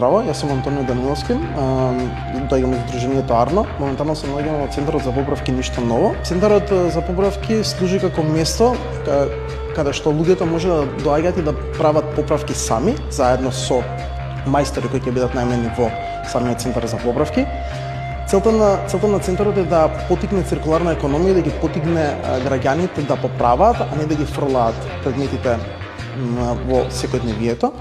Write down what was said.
здраво, јас сум Антонио Даниловски, доаѓам од Сдруженијето Арно. Моментално се наоѓам во Центарот за поправки Ништо ново. Центарот за поправки служи како место каде што луѓето може да доаѓаат и да прават поправки сами, заедно со мајстори кои ќе бидат најмени во самиот Центар за поправки. Целта на центарот е да потикне циркуларна економија, да ги потикне граѓаните да поправаат, а не да ги фрлаат предметите во секојдневието.